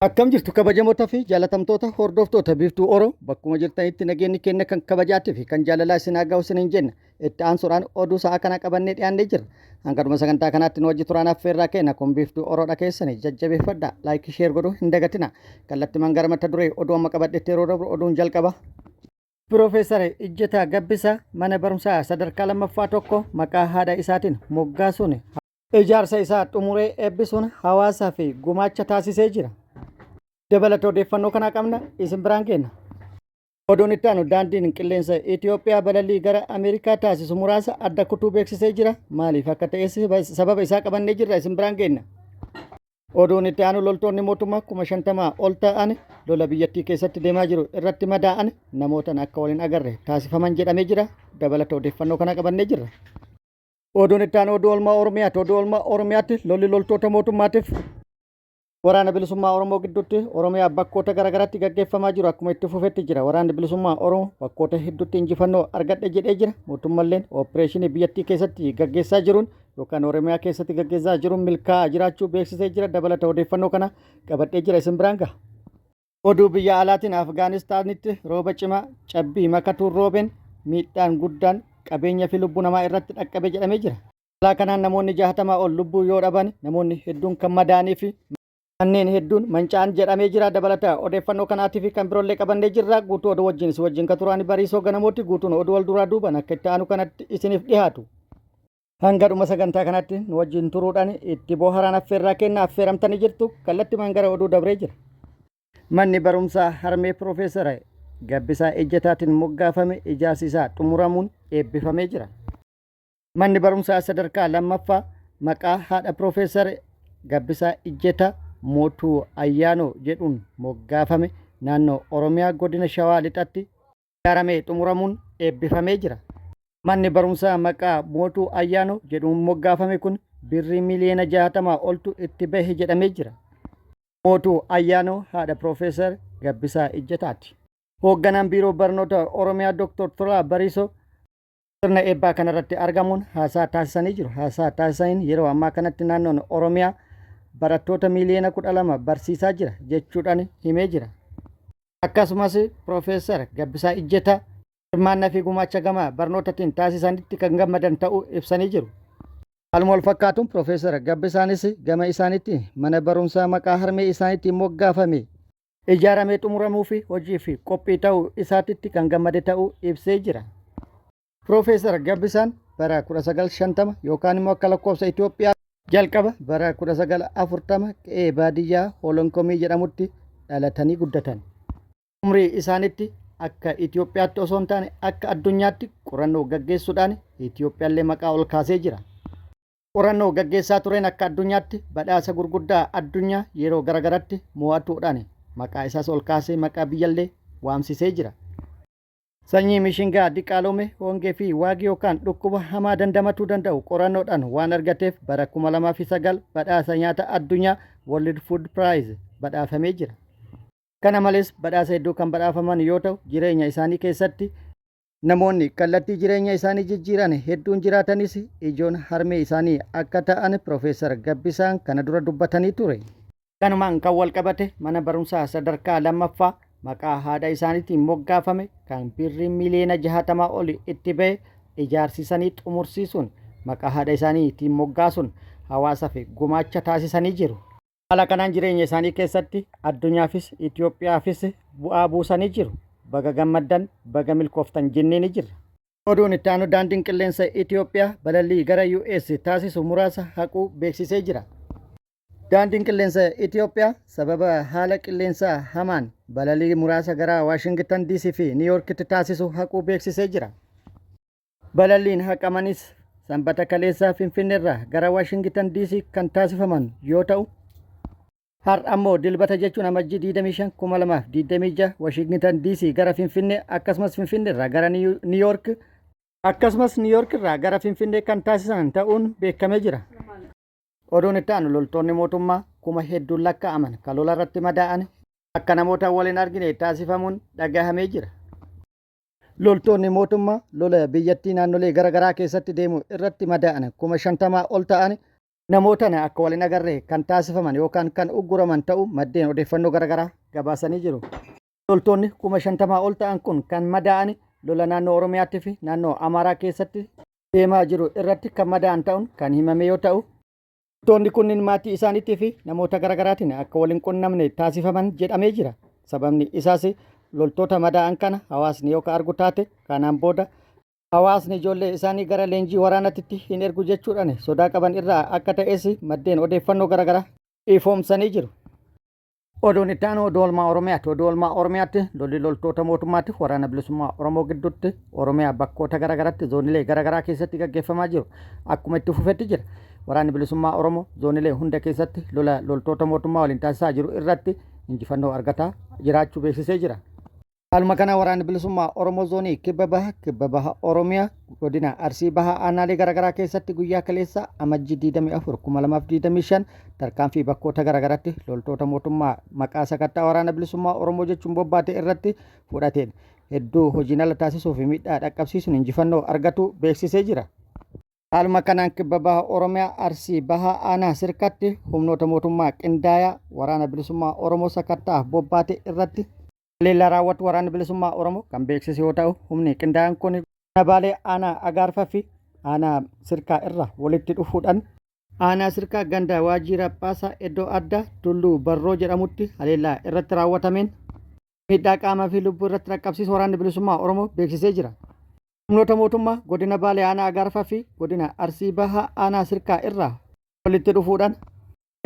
Akkam jirtu kabajamootaa fi jaalatamtoota hordoftoota biiftuu Oromoo bakkuma jirtanitti nageenyi keenya kan kabajaatii fi kan jaalalaa isin haa ga'u isiniin jenna. Itti aansuudhaan oduu sa'a kana qabannee dhiyaannee jirra. Hangaduma sagantaa kanaatti nu wajji turaan affeerraa keenya kun biiftuu Oromoodha keessanii jajjabeeffadhaa. Laayikii sheer godhuu hin dagatina. Kallattimaan gara mata duree oduu amma qabadheetti yeroo darbu oduun jalqaba. Piroofeesar Ijjetaa Gabbisaa mana barumsaa sadarkaa lammaffaa tokko maqaa haadha isaatiin moggaasuun ijaarsa isaa xumuree eebbisuun hawaasaa fi gumaacha taasisee jira. Dabalata odeeffannoo kanaa qabna isin biraan kenna. Oduun itti aanu daandiin qilleensa Itoophiyaa balallii gara Ameerikaa taasisu muraasa adda kutuu beeksisee jira. Maaliif akka ta'es sababa isaa qabannee jirra isin biraan kenna. Oduun itti aanu loltoonni mootummaa 50,000 ol ta'an lola biyyattii keessatti deemaa jiru irratti madaa'an namootaan akka waliin agarre taasifaman jedhamee jira. Dabalata odeeffannoo kanaa qabannee jirra. Oduun itti aanu oduu oolmaa Oromiyaati. Oduu oolmaa Oromiyaatti lolli loltoota mootummaatiif waraana bilisummaa Oromoo gidduutti Oromiyaa bakkoota garaagaraatti gaggeeffamaa jiru akkuma itti fufetti jira. Waraanni bilisummaa Oromoo bakkoota hedduutti injifannoo argadhe jedhee jira. Mootummalleen ooppireeshinii biyyattii keessatti gaggeessaa jiruun yookaan Oromiyaa keessatti gaggeessaa jiruun milkaa'aa jiraachuu beeksisee jira. Dabalata odeeffannoo kana qabadhee jira isin biraan gaha. Oduu biyya alaatiin Afgaanistaanitti rooba cimaa cabbii makatuun roobeen miidhaan guddaan qabeenya fi lubbuu namaa irratti dhaqqabe jedhamee jira. Balaa kanaan namoonni 60 ol lubbuu yoo dhaban namoonni hedduun kan madaa'anii fi kanneen hedduun manca'an jedhamee jira. Dabalata odeeffannoo kanaatii fi kan biroollee qabannee jirra. Guutuu oduu wajjin kan turaan bariisoo ganamooti. Guutuun oduu wal duraa duuban akka itti aanu kanatti isiniif dhiyaatu. Hanga dhuma sagantaa kanatti nu wajjin turuudhaan itti bohaaraan affeerraa kenna affeeramtanii jirtu. Kallattimaan gara oduu dabree jira. Manni barumsaa harmee Piroofeesar Gabbisaa Ijjetaatiin moggaafame ijaarsi isaa xumuramuun eebbifamee jira. Manni barumsaa sadarkaa lammaffaa maqaa haadha Piroofeesar Gabbisaa Ijjetaa Mootuu Ayyaanoo jedhuun moggaafame naannoo Oromiyaa godina Shawaa Lixaatti ijaaramee xumuramuun eebbifamee jira. Manni barumsaa maqaa Mootuu Ayyaanoo jedhuun moggaafame kun birrii miliyoona 60 oltu itti bahe jedhamee jira. Mootuu Ayyaanoo haadha Piroofeesar Gabbisaa Ijjetaati. Hoogganaan biiroo barnoota Oromiyaa Dr. Tolaa Bariisoo sirna eebbaa kanarratti argamuun haasaa taasisanii jiru. Haasaa taasisaniin yeroo ammaa kanatti naannoon Oromiyaa barattoota miliyoona 12 barsiisaa jira jechuudhaan himee jira. Akkasumas Piroofeesar Gabbisaa Ijjetaa hirmaannaa fi gumaacha gama barnootaatiin taasisanitti kan gammadan ta'uu ibsanii jiru. Haaluma wal fakkaatuun Piroofeesar Gabbisaanis gama isaaniitti mana barumsaa maqaa harmee isaaniitiin moggaafame ijaaramee xumuramuu fi hojii fi qophii ta'uu isaatitti kan gammade ta'uu ibsee jira. Piroofeesar Gabbisaan bara 1950 yookaan immoo akka lakkoofsa Itoophiyaa jalqaba bara 1940 qe'ee baadiyyaa Holonkomii jedhamutti dhalatanii guddatan. Umrii isaaniitti akka Itoophiyaatti osoo hin taane akka addunyaatti qorannoo gaggeessuudhaan Itoophiyaallee maqaa ol kaasee jira. Qorannoo gaggeessaa tureen akka addunyaatti badhaasa gurguddaa addunyaa yeroo garagaraatti mo'atuudhaan maqaa isaas ol kaasee maqaa biyyallee waamsisee jira. Sanyii mishingaa diqaalome hongee fi waagii yookaan dhukkuba hamaa dandamatuu danda'u qorannoodhaan waan argateef bara 2009 badhaasa nyaata addunyaa World Food Prize badhaafamee jira. Kana malees badhaasa hedduu kan badhaafaman yoo ta'u jireenya isaanii keessatti namoonni kallattii jireenya isaanii jijjiiran hedduun jiraatanis ijoon harmee isaanii akka ta'an Piroofeesar Gabbisaan kana dura dubbatanii ture. Kanumaan kan wal qabate mana barumsaa sadarkaa lammaffaa maqaa haadha isaaniitiin moggaafame kan birrii miliyoona 60 ol itti bahe ijaarsisanii xumursiisuun maqaa haadha isaaniitiin moggaasuun hawaasaaf gumaacha taasisanii jiru. Haala kanaan jireenya isaanii keessatti addunyaafis Itoophiyaafis bu'aa buusanii jiru. Baga gammaddan baga milkooftan jennee ni jirra. Oduun itti aanu daandiin qilleensa Itoophiyaa balallii gara US taasisu muraasa haquu beeksisee jira. Daandiin qilleensa Itoophiyaa sababa haala qilleensaa hamaan balallii muraasa gara Washington DC fi New Yorkitti taasisu haquu beeksisee jira. Balalliin haqamanis sanbata kaleessaa Finfinneerraa gara Washington DC kan taasifaman yoo ta'u har'a ammoo dilbata jechuun amajjii 25 2026 Washington DC gara Finfinnee akkasumas Finfinneerraa gara New York akkasumas New Yorkirraa gara Finfinnee kan taasisan ta'uun beekamee jira. Oduun itti aanu loltoonni mootummaa kuma hedduun lakkaa'aman kan lola irratti madaa'an akka namoota waliin argine taasifamuun dhagahamee jira. Loltoonni mootummaa lola biyyattii naannolee garaagaraa keessatti deemu irratti madaa'an kuma 50 ol ta'an Namoota akka waliin agarree kan taasifaman yookaan kan ugguraman ta'uu maddeen odeeffannoo garaagaraa gabaasanii jiru. Loltoonni 50,000 ol ta'an kun kan madaa'an lola naannoo Oromiyaattii fi naannoo Amaaraa keessatti deemaa jiru irratti kan madaa'an ta'uun kan himame yoo ta'u, loltoonni kunniin maatii isaaniitii fi namoota garaagaraatiin akka waliin qunnamne taasifaman jedhamee jira. Sababni isaas loltoota madaa'an kana hawaasni yookaan argu taate kanaan booda hawaasni ijoollee isaanii gara leenjii waraanaatti hin ergu jechuudhaan sodaa qaban irraa akka ta'es maddeen odeeffannoo garaagaraa ifoomsanii jiru. Oduun itti aanu oduu oolmaa Oromiyaatti. Oduu oolmaa Oromiyaatti lolli loltoota mootummaatti waraana bilisummaa Oromoo gidduutti Oromiyaa bakkoota garaagaraatti zoonilee garaagaraa keessatti gaggeeffamaa jiru. Akkuma itti fufetti jira. Waraanni bilisummaa Oromoo zoonilee hunda keessatti lola loltoota mootummaa waliin taasisaa jiru irratti injifannoo argataa jiraachuu beeksisee jira. Haaluma kana waraanni bilisummaa Oromoo zoonii kibba baha Oromiyaa godina Arsii bahaa aanaalee garaagaraa keessatti guyyaa kaleessa amajjii 24 2025 tarkaanfii bakkoota garaagaraatti loltoota mootummaa maqaa sakattaa waraana bilisummaa Oromoo jechuun bobbaate irratti fudhateen hedduu hojiin ala taasisuu fi miidhaa dhaqqabsiisuun injifannoo argatu beeksisee jira. Haaluma kanaan kibba baha Oromiyaa Arsii bahaa aanaa sirkatti humnoota mootummaa qindaayaa waraana bilisummaa Oromoo sakattaa bobbaate irratti leellaa raawwatu waraanni bilisummaa Oromoo kan beeksise yoo ta'u, humni qindaa'aan kun nabaalee aanaa Agaarfaa fi aanaa Sirkaa irraa walitti dhufuudhaan aanaa Sirkaa ganda Waajjii Raphaasaa iddoo addaa Tulluu Barroo jedhamutti haleellaa irratti raawwatameen miidhaa qaamaa fi lubbuu irratti dhaqqabsiisu waraanni bilisummaa Oromoo beeksisee jira. Humnoota mootummaa godina Baalee aanaa Agaarfaa fi godina Arsii bahaa aanaa Sirkaa irraa walitti dhufuudhaan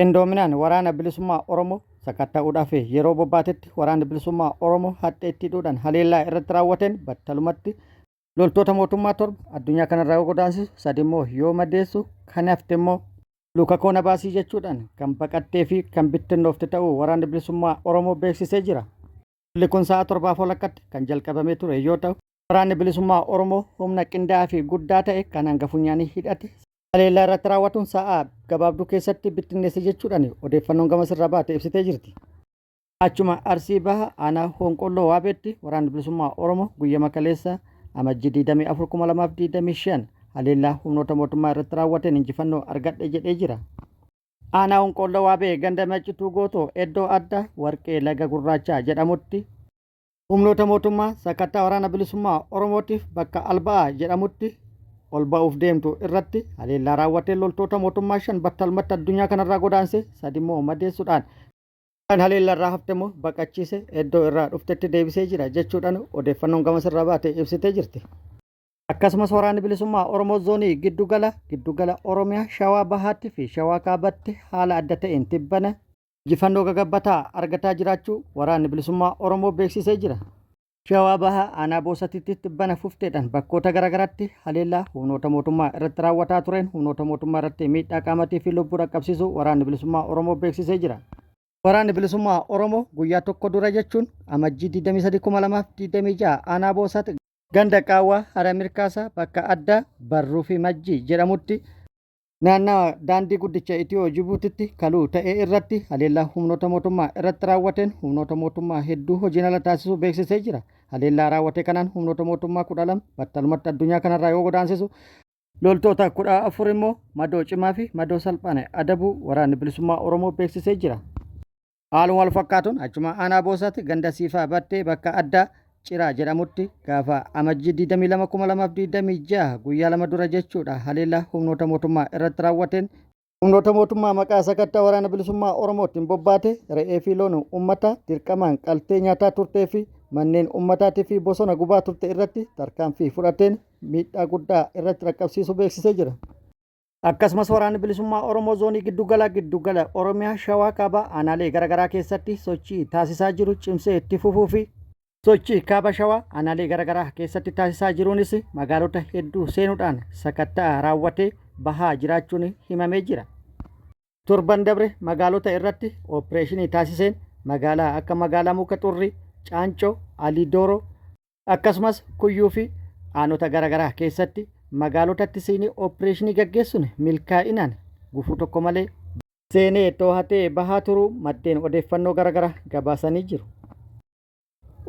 qindoominaan waraana bilisummaa Oromoo sakatta'uudhaaf yeroo bobbaatetti waraanni bilisummaa Oromoo hadheettiidhuudhaan haleellaa irratti raawwateen battalumatti loltoota mootummaa 7 addunyaa kanarraa godaansisu 3 immoo yoo madeessu kan hafte immoo luka koona baasii jechuudhaan kan baqattee fi kan bittinnoofte ta'uu waraanni bilisummaa Oromoo beeksisee jira. Lolli kun sa'a 7 walakkatti kan jalqabamee ture yoo ta'u, waraanni bilisummaa Oromoo humna qindaa'aa fi guddaa ta'e kan hanga funyaanii hidhate haleellaa irratti raawwatuun sa'a gabaabduu keessatti bittinneesse jechuudhaan odeeffannoon gamas irraa baate ibsitee jirti. Achuma Arsii bahaa aanaa Honqolloo Waabeetti waraanni bilisummaa Oromoo guyyaa kaleessa amajjii 24 2025 haleellaa humnoota mootummaa irratti raawwateen injifannoo argadhe jedhee jira. Aanaa Honqolloo Waabee ganda Maccituu Gootoo iddoo addaa Warqee Laga Gurraachaa jedhamutti humnoota mootummaa sakattaa waraana bilisummaa Oromootiif bakka Alba'aa jedhamutti ol ba'uuf deemtu irratti haleellaa raawwatee loltoota mootummaa 5 battalumatti addunyaa kanarraa godaanse 3 immoo madeessuudhaan kan haleellaa irraa hafte immoo baqachiise iddoo irraa dhuftetti deebisee jira jechuudhaan odeeffannoon gamas irraa baate ibsitee jirti. Akkasumas waraanni bilisummaa Oromoo zoonii giddugala Oromiyaa Shawaa Bahaatti fi Shawaa Kaabaatti haala adda ta'een tibbana injifannoo gagabbataa argataa jiraachuu waraanni bilisummaa Oromoo beeksisee jira. Shawaa bahaa aanaa Boosatitti tibbana fufteedhaan bakkoota garaagaraatti haleellaa humnoota mootummaa irratti raawwataa tureen humnoota mootummaa irratti miidhaa qaamatii fi lubbuu dhaqqabsiisuu waraanni bilisummaa Oromoo beeksisee jira. Waraanni bilisummaa Oromoo guyyaa tokko dura jechuun amajjii 23 2026 aanaa Boosatti ganda Qaawwaa Hara Mirkaasaa bakka addaa Barruu fi Majjii jedhamutti naannawaa daandii guddicha Itiyoo Jibuutitti kaluu ta'ee irratti haleellaa humnoota mootummaa irratti raawwateen humnoota mootummaa hedduu hojiin ala taasisuu beeksisee jira. Haleellaa raawwate kanaan humnoota mootummaa 12 battalumatti addunyaa kanarraa yoo godaansisu loltoota 14 immoo madoo cimaa fi madoo salphaan adabuu waraanni bilisummaa Oromoo beeksisee jira. Haaluma wal fakkaatuun achuma aanaa Boosaatti ganda Siifaa Battee bakka addaa Ciraa jedhamutti gaafa amajjii 22 2026 guyyaa 2 dura jechuudha haleellaa humnoota mootummaa irratti raawwateen humnoota mootummaa maqaa sakattaa waraana bilisummaa Oromootiin bobbaate re'ee fi loon uummataa dirqamaan qaltee nyaataa turtee fi manneen uummataatii fi bosona gubaa turte irratti tarkaanfii fudhateen miidhaa guddaa irratti dhaqqabsiisuu beeksisee jira. Akkasumas waraanni bilisummaa Oromoo zoonii giddugala Oromiyaa Shawaa Kaabaa aanaalee garaagaraa keessatti sochii taasisaa jiru cimsee itti fufuu fi sochii kaaba Shawaa aanaalee garaagaraa keessatti taasisaa jiruunis magaalota hedduu seenuudhaan sakattaa raawwatee bahaa jiraachuun himamee jira. Torban dabre magaalota irratti opereeshinii taasiseen magaalaa akka magaalaa Muka Xurrii, Caancoo, Aliidooroo akkasumas Kuyyuu fi aanota garaagaraa keessatti magaalotatti seenii opereeshinii gaggeessuun milkaa'inaan gufuu tokko malee seenee to'atee bahaa turuu maddeen odeeffannoo garaagaraa gabaasanii jiru.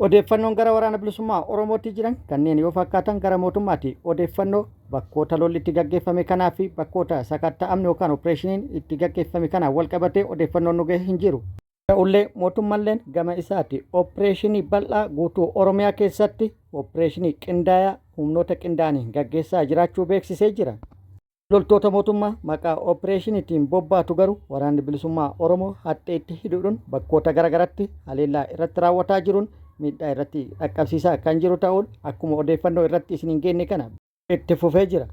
Odeeffannoon gara waraana bilisummaa Oromootti jiran kanneen yoo fakkaatan gara mootummaatti odeeffannoo bakkoota lolli itti gaggeeffame kanaa fi bakkoota sakatta'amni yookaan opereeshiniin itti gaggeeffame kanaan wal qabatee odeeffannoon nu ga'e hin jiru. Ta'ullee mootummalleen gama isaatti opereeshinii bal'aa guutuu Oromiyaa keessatti opereeshinii qindaa'aa humnoota qindaa'aniin gaggeessaa jiraachuu beeksisee jira. Loltoota mootummaa maqaa opereeshiniitiin bobbaatu garuu waraanni bilisummaa Oromoo haxxee itti hidhuudhaan bakkoota garaagaraatti haleellaa irratti raawwataa jiruun miidhaa irratti dhaqqabsiisaa kan jiru ta'uun akkuma odeeffannoo irratti isin hin geenye kana itti fufee jira.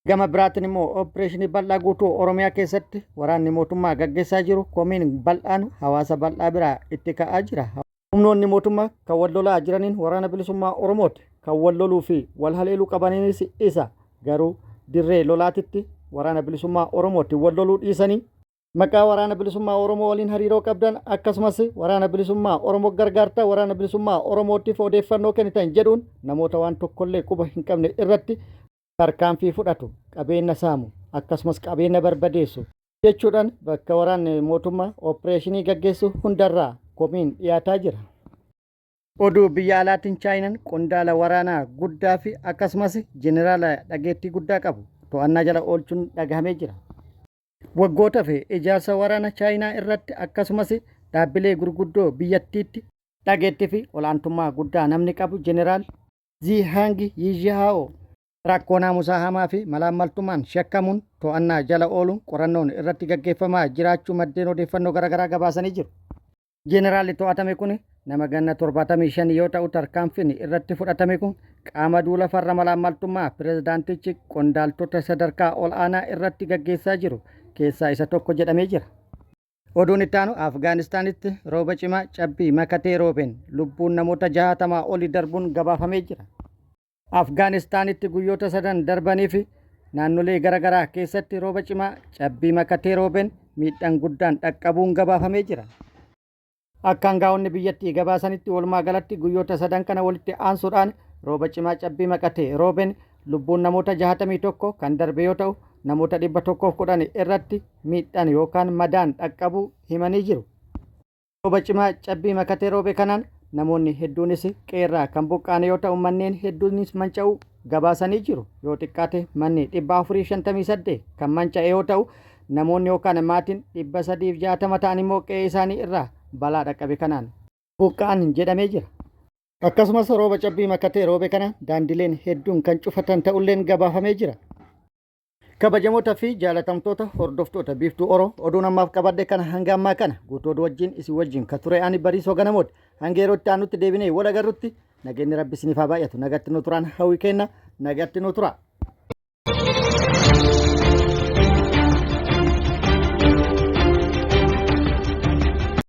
Gama biraatiin immoo opereeshinii bal'aa guutuu Oromiyaa keessatti waraanni mootummaa gaggeessaa jiru komiin bal'aan hawaasa bal'aa biraa itti ka'aa jira. Humnoonni mootummaa kan wal lolaa jiraniin waraana bilisummaa Oromooti kan wal loluu fi wal haleeluu qabaniinis isa garuu dirree lolaatitti waraana bilisummaa Oromootti wal loluu dhiisanii maqaa waraana bilisummaa Oromoo waliin hariiroo qabdan akkasumas waraana bilisummaa Oromoo gargaartaa waraana bilisummaa Oromootiif odeeffannoo kennitan jedhuun namoota waan tokkollee quba hin qabne irratti tarkaanfii fudhatu qabeenya saamu akkasumas qabeenya barbadeessu jechuudhaan bakka waraanni mootummaa opereeshinii gaggeessu hundarraa komiin dhiyaataa jira. Oduu biyya alaatiin Chaayinaan qondaala waraanaa guddaa fi akkasumas jeneraala dhageettii guddaa qabu to'annaa jala oolchuun dhagahamee jira. Waggoota fi ijaarsa waraana Chaayinaa irratti akkasumas dhaabbilee gurguddoo biyyattiitti dhageettii fi olaantummaa guddaa namni qabu jeneraal Zhang Yizhao rakkoo naamusaa hamaa fi malaammaltummaan shakkamuun to'annaa jala ooluun qorannoon irratti gaggeeffamaa jiraachuu maddeen odeeffannoo garaagaraa gabaasanii jiru. Jeneraalli to'atame kun nama ganna 75 yoo ta'u tarkaanfiin irratti fudhatame kun qaama duula farra malaammaltummaa pirezidaantichi qondaaltota sadarkaa ol aanaa irratti gaggeessaa jiru keessaa isa tokko jedhamee jira. Oduun itti aanu Afgaanistaanitti rooba cimaa cabbii makatee roobeen lubbuun namoota 60 olii darbuun gabaafamee jira. Afgaanistaanitti guyyoota 3 darbanii fi naannolee garaagaraa keessatti rooba cimaa cabbii makatee roobeen miidhaan guddaan dhaqqabuun gabaafamee jira. Akka hangaa'onni biyyattii gabaasanitti walumaa galatti guyyoota 3 kana walitti aansuudhaan rooba cimaa cabbii makatee roobeen lubbuun namoota 61 kan darbe yoo ta'u namoota 110 irratti miidhaan yookaan madaan dhaqqabuu himanii jiru. Rooba cimaa cabbii makatee roobe kanaan namoonni hedduunis qeerraa kan buqqaane yoo ta'u manneen hedduunis manca'uu gabaasanii jiru. Yoo xiqqaate manni 458 kan manca'e yoo ta'u namoonni yookaan maatiin 360 ta'an immoo qe'ee isaanii irraa balaa dhaqqabe kanaan buqqa'an jedhamee jira. Akkasumas rooba cabbii makatee roobe kana daandileen hedduun kan cufatan ta'ulleen gabaafamee jira. Kabajamoota fi jaalatamtoota hordoftoota biiftuu Oromoo oduun ammaaf qabadde kana hanga ammaa kana guutuu oduu wajjin isin wajjin kan ture ani Bariisoo Ganamooti. Hanga yeroo itti aanutti deebinee wal agarrutti nageenyi Rabbi isiniif haa baay'atu. Nagatti nu turaan hawwii kenna nagatti nu tura.